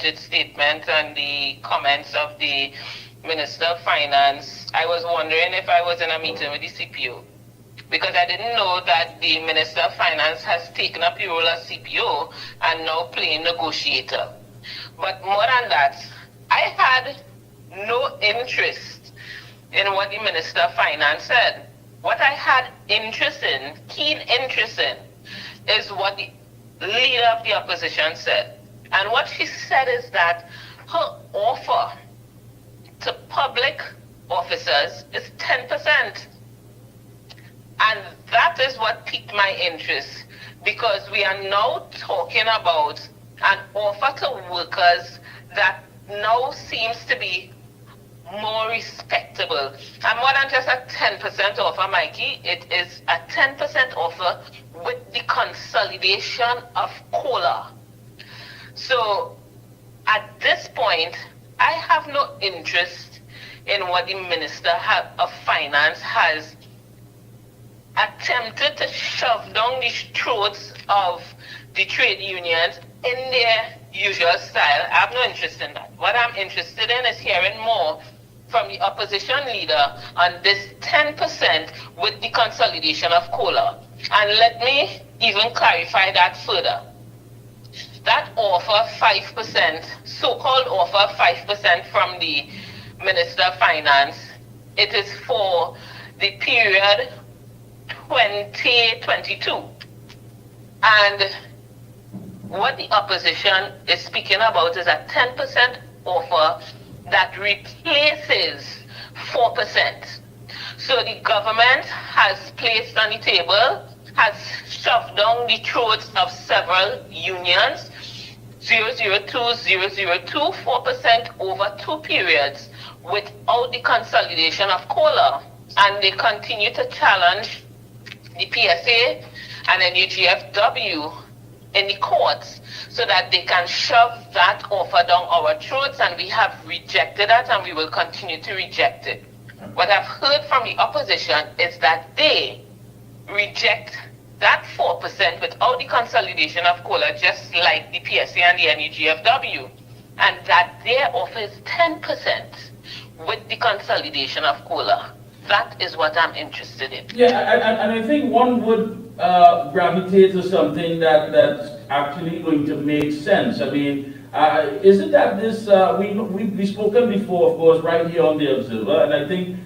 budget statement and the comments of the Minister of Finance, I was wondering if I was in a meeting with the CPO, because I didn't know that the Minister of Finance has taken up the role as CPO and now playing negotiator. But more than that, I had no interest in what the Minister of Finance said. What I had interest in, keen interest in, is what the leader of the opposition said. And what she said is that her offer to public officers is 10%. And that is what piqued my interest, because we are now talking about an offer to workers that now seems to be more respectable. And more than just a 10% offer, Mikey, it is a 10% offer with the consolidation of COLA. So at this point, I have no interest in what the Minister of Finance has attempted to shove down the throats of the trade unions in their usual style. I have no interest in that. What I'm interested in is hearing more from the opposition leader on this 10% with the consolidation of COLA. And let me even clarify that further. That offer 5%, so-called offer 5% from the Minister of Finance, it is for the period 2022. And what the opposition is speaking about is a 10% offer that replaces 4%. So the government has placed on the table, has shoved down the throats of several unions, 002, 002, 4% over 2 periods without the consolidation of COLA. And they continue to challenge the PSA and then UGFW in the courts so that they can shove that offer down our throats, and we have rejected that and we will continue to reject it. What I've heard from the opposition is that they reject that 4% without the consolidation of COLA, just like the PSA and the NUGFW, and that their offer is 10% with the consolidation of COLA. That is what I'm interested in. Yeah, and I think one would gravitate to something that's actually going to make sense. I mean, isn't that this, we've spoken before, of course, right here on The Observer, and I think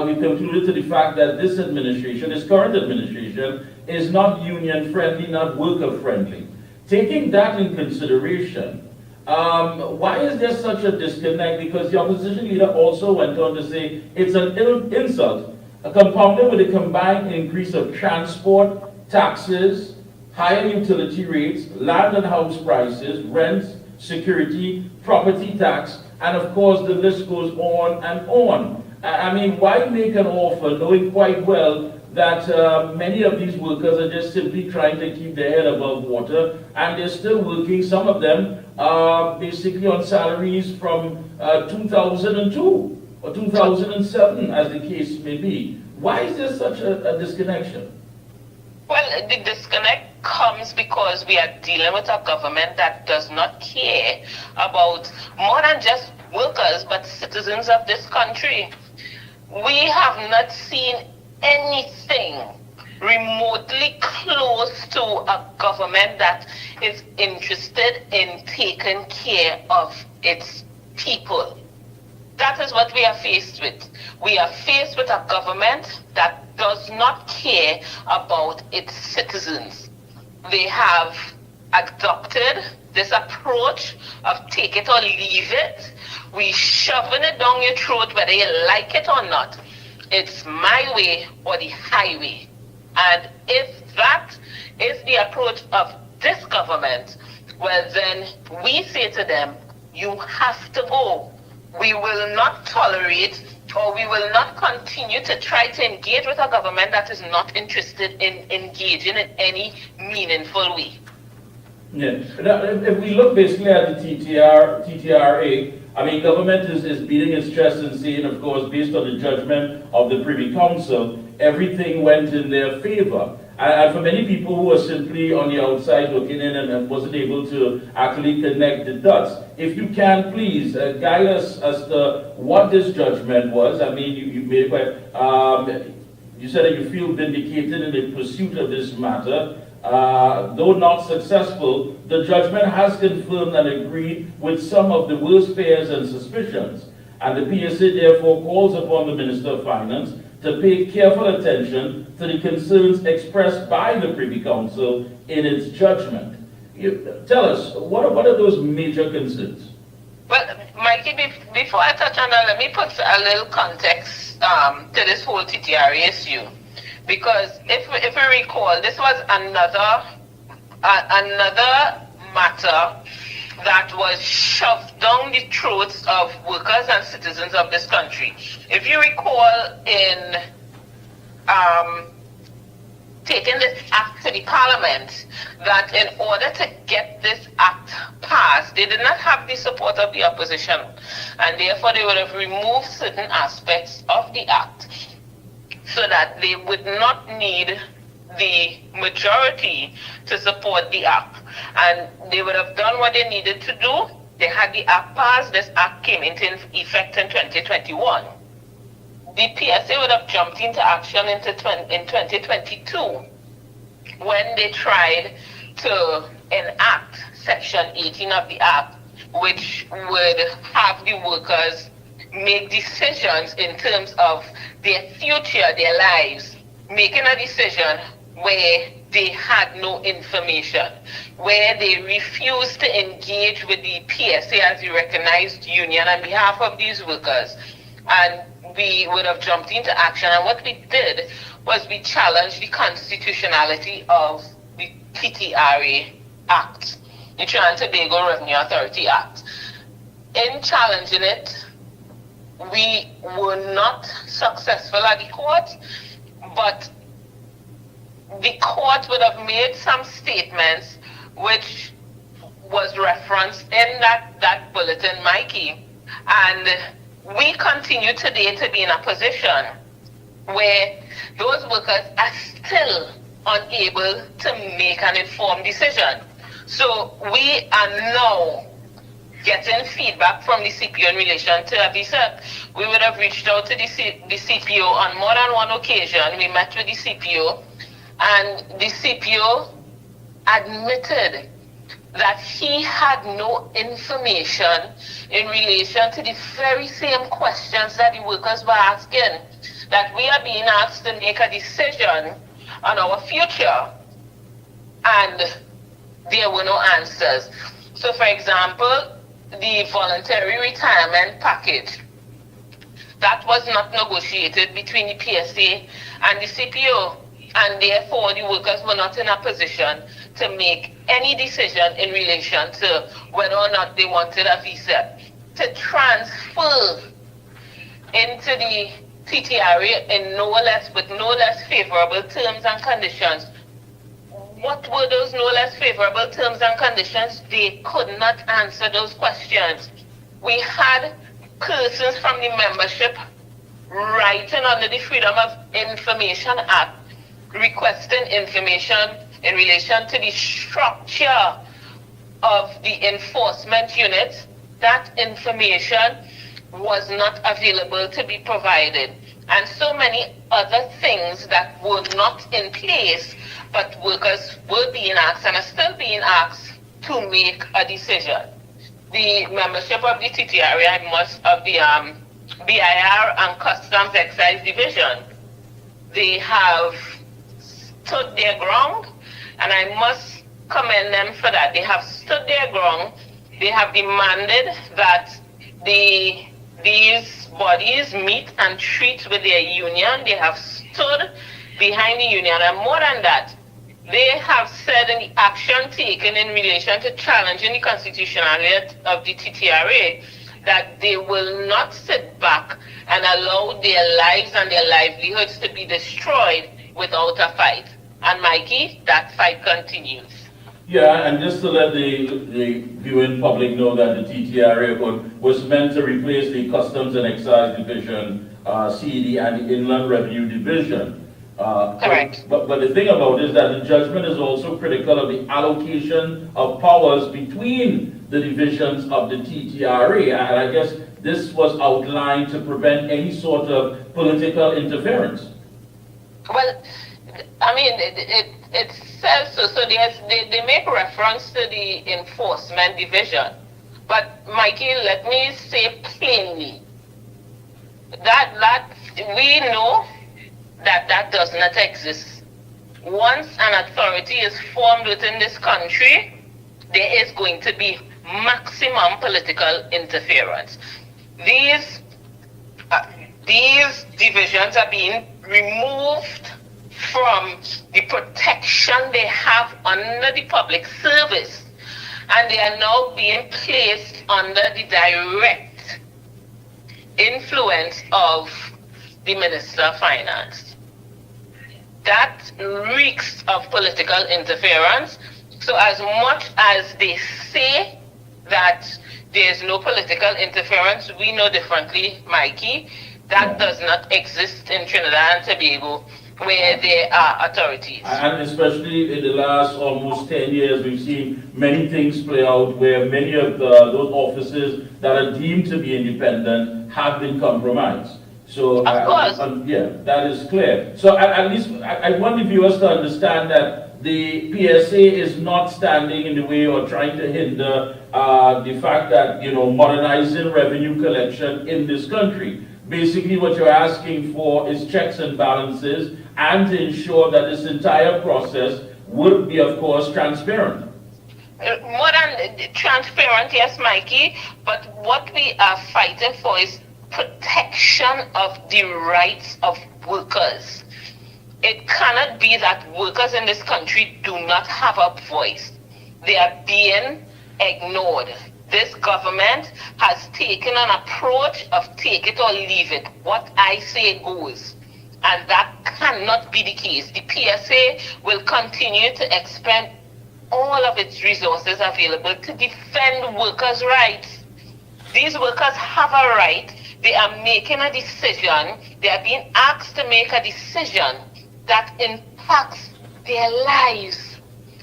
we concluded to the fact that this administration, this current administration, is not union-friendly, not worker-friendly. Taking that in consideration, why is there such a disconnect? Because the opposition leader also went on to say it's an insult, compounded with a combined increase of transport, taxes, higher utility rates, land and house prices, rents, security, property tax, and of course the list goes on and on. I mean, why make an offer knowing quite well that many of these workers are just simply trying to keep their head above water, and they're still working, some of them basically on salaries from 2002 or 2007, as the case may be. Why is there such a disconnection? Well, the disconnect comes because we are dealing with a government that does not care about more than just workers, but citizens of this country. We have not seen anything remotely close to a government that is interested in taking care of its people. That is what we are faced with. We are faced with a government that does not care about its citizens. They have adopted this approach of take it or leave it. We shoving it down your throat whether you like it or not. It's my way or the highway. And if that is the approach of this government, well then we say to them, you have to go. We will not tolerate, or we will not continue to try to engage with a government that is not interested in engaging in any meaningful way. Yeah. Now, if we look basically at the TTRA, I mean, government is beating its chest and saying, of course, based on the judgment of the Privy Council, everything went in their favor. And for many people who are simply on the outside looking in and wasn't able to actually connect the dots, if you can, please guide us as to what this judgment was. I mean, you made you said that you feel vindicated in the pursuit of this matter. Though not successful, the judgment has confirmed and agreed with some of the worst fears and suspicions. And the PSA therefore calls upon the Minister of Finance to pay careful attention to the concerns expressed by the Privy Council in its judgment. Tell us, what are those major concerns? Well, Mikey, before I touch on that, let me put a little context to this whole TTRA issue. Because if we recall, this was another matter that was shoved down the throats of workers and citizens of this country. If you recall, in taking this act to the parliament, that in order to get this act passed, they did not have the support of the opposition, and therefore they would have removed certain aspects of the act so that they would not need the majority to support the act. And they would have done what they needed to do. They had the act passed. This act came into effect in 2021. The PSA would have jumped into action in 2022 when they tried to enact Section 18 of the Act, which would have the workers make decisions in terms of their future, their lives, making a decision where they had no information, where they refused to engage with the PSA as the recognized union on behalf of these workers. And we would have jumped into action. And what we did was we challenged the constitutionality of the TTRA Act, the Trinidad and Tobago Revenue Authority Act. In challenging it, we were not successful at the court, but the court would have made some statements which was referenced in that bulletin, Mikey. And we continue today to be in a position where those workers are still unable to make an informed decision. So we are now getting feedback from the CPO in relation to a visa. We would have reached out to the CPO on more than one occasion. We met with the CPO, and the CPO admitted that he had no information in relation to the very same questions that the workers were asking, that we are being asked to make a decision on our future, and there were no answers. So, for example, the voluntary retirement package, that was not negotiated between the PSA and the CPO, and therefore the workers were not in a position to make any decision in relation to whether or not they wanted a visa to transfer into the TTRA in with no less favorable terms and conditions. What were those no less favorable terms and conditions? They could not answer those questions. We had persons from the membership writing under the Freedom of Information Act requesting information in relation to the structure of the enforcement unit. That information was not available to be provided. And so many other things that were not in place, but workers were being asked and are still being asked to make a decision. The membership of the TTRA, of the BIR and Customs Excise Division, they have stood their ground, and I must commend them for that. They have stood their ground. They have demanded that these bodies meet and treat with their union. They have stood behind the union, and more than that, they have said in the action taken in relation to challenging the constitutionality of the TTRA that they will not sit back and allow their lives and their livelihoods to be destroyed without a fight. And Mikey, that fight continues. Yeah, and just to let the viewing public know that the TTRA was meant to replace the Customs and Excise Division, CD, and the Inland Revenue Division. Correct. But the thing about it is that the judgment is also critical of the allocation of powers between the divisions of the TTRA, and I guess this was outlined to prevent any sort of political interference. Well, I mean, it says so. So they make reference to the enforcement division. But Mikey, let me say plainly that we know that does not exist. Once an authority is formed within this country, there is going to be maximum political interference. These divisions are being removed from the protection they have under the public service, and they are now being placed under the direct influence of the Minister of Finance. That reeks of political interference. So as much as they say that there is no political interference, we know differently, Mikey. That does not exist in Trinidad and Tobago, where there are authorities. And especially in the last almost 10 years, we've seen many things play out where many of those offices that are deemed to be independent have been compromised. So, of course. Yeah, that is clear. So at least I want the viewers to understand that the PSA is not standing in the way or trying to hinder the fact that, modernizing revenue collection in this country. Basically, what you're asking for is checks and balances and to ensure that this entire process would be, of course, transparent. More than transparent, yes, Mikey, but what we are fighting for is protection of the rights of workers. It cannot be that workers in this country do not have a voice. They are being ignored. This government has taken an approach of take it or leave it. What I say goes. And that cannot be the case. The PSA will continue to expend all of its resources available to defend workers' rights. These workers have a right. They are making a decision. They are being asked to make a decision that impacts their lives.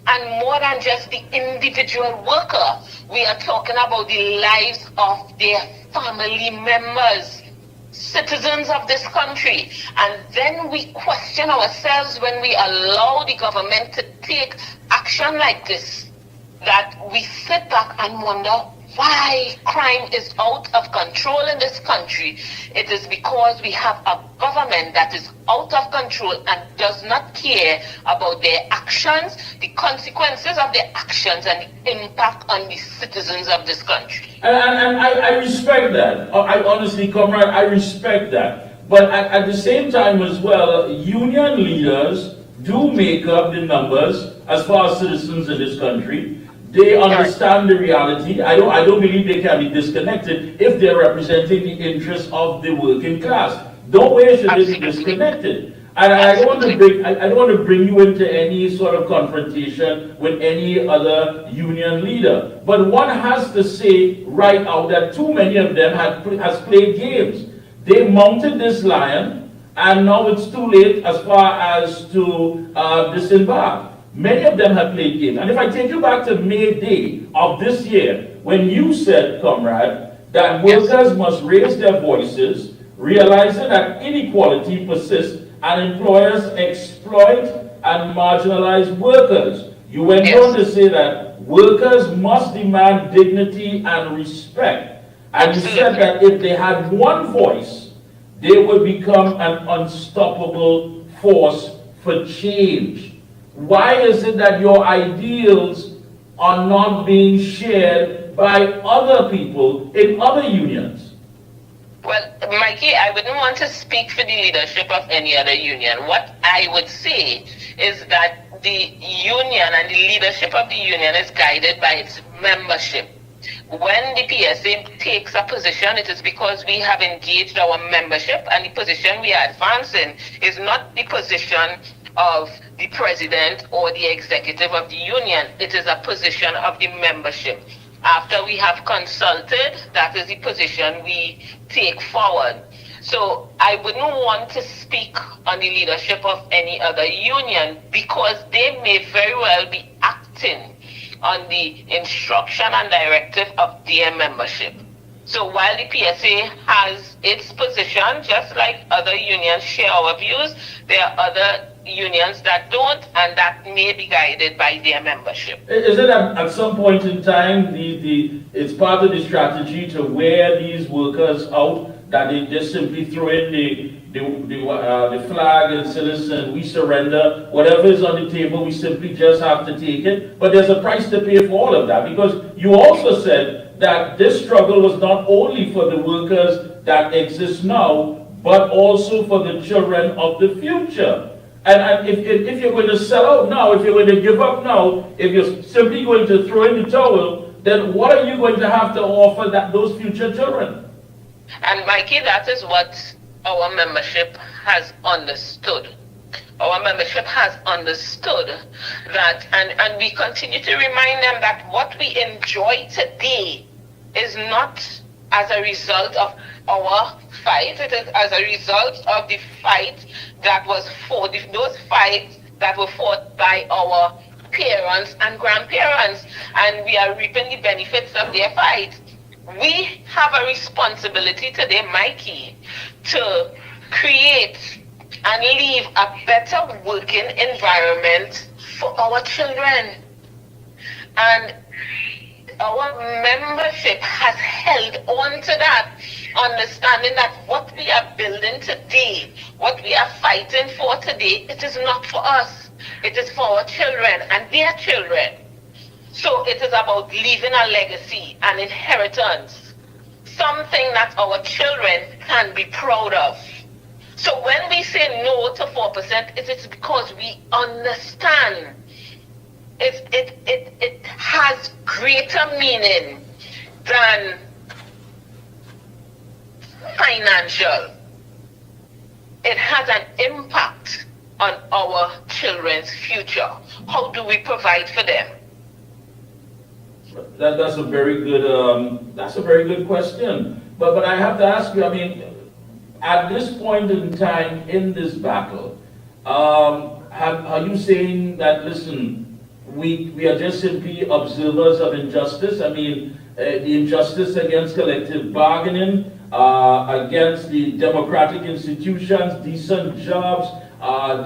And more than just the individual worker, we are talking about the lives of their family members, citizens of this country. And then we question ourselves when we allow the government to take action like this, that we sit back and wonder why crime is out of control in this country. It is because we have a government that is out of control and does not care about their actions, the consequences of their actions, and the impact on the citizens of this country. And I respect that. I honestly, comrade, I respect that. But at the same time as well, union leaders do make up the numbers as far as citizens in this country. They understand the reality. I don't believe they can be disconnected if they're representing the interests of the working class. No way should they be disconnected. And I don't want to bring you into any sort of confrontation with any other union leader. But one has to say right out that too many of them has played games. They mounted this lion, and now it's too late as far as to disembark. Many of them have played games. And if I take you back to May Day of this year, when you said, comrade, that workers must raise their voices, realizing that inequality persists and employers exploit and marginalize workers. You went on to say that workers must demand dignity and respect. And you said that if they had one voice, they would become an unstoppable force for change. Why is it that your ideals are not being shared by other people in other unions? Well, Mikey, I wouldn't want to speak for the leadership of any other union. What I would say is that the union and the leadership of the union is guided by its membership. When the PSA takes a position, it is because we have engaged our membership, and the position we are advancing is not the position of the president or the executive of the union. It is a position of the membership. After we have consulted, that is the position we take forward. So I wouldn't want to speak on the leadership of any other union because they may very well be acting on the instruction and directive of their membership. So while the PSA has its position, just like other unions share our views, there are other unions that don't, and that may be guided by their membership. Is it at some point in time it's part of the strategy to wear these workers out, that they just simply throw in the flag and say, listen, we surrender, whatever is on the table, we simply just have to take it? But there's a price to pay for all of that, because you also said that this struggle was not only for the workers that exist now, but also for the children of the future. And if you're going to sell out now, if you're going to give up now, if you're simply going to throw in the towel, then what are you going to have to offer those future children? And Mikey, that is what our membership has understood. Our membership has understood that, and we continue to remind them that what we enjoy today is not as a result of our fight. It is as a result of the fight that was fought, those fights that were fought by our parents and grandparents, and we are reaping the benefits of their fight. We have a responsibility today, Mikey, to create and leave a better working environment for our children. And our membership has held on to that, understanding that what we are building today, what we are fighting for today, it is not for us. It is for our children and their children. So it is about leaving a legacy, an inheritance, something that our children can be proud of. So when we say no to 4%, it is because we understand it has greater meaning than financial. It has an impact on our children's future. How do we provide for them? That's a very good question. But I have to ask you, I mean, at this point in time in this battle, are you saying that, listen, we are just simply observers of injustice? I mean, the injustice against collective bargaining, against the democratic institutions, decent jobs,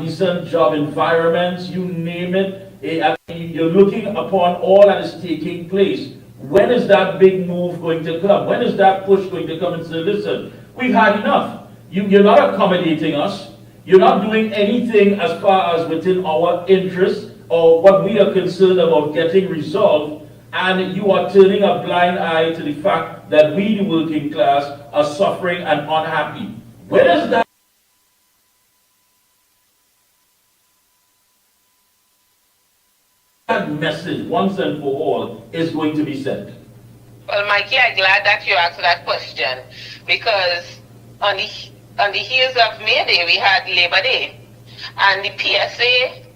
decent job environments, you name it. I mean, you're looking upon all that is taking place. When is that big move going to come? When is that push going to come and say, listen, we've had enough. You're not accommodating us. You're not doing anything as far as within our interests or what we are concerned about getting resolved, and you are turning a blind eye to the fact that we, the working class, are suffering and unhappy. When is that message once and for all is going to be sent? Well, Mikey, I'm glad that you asked that question, because on the heels of May Day, we had Labor Day, and the PSA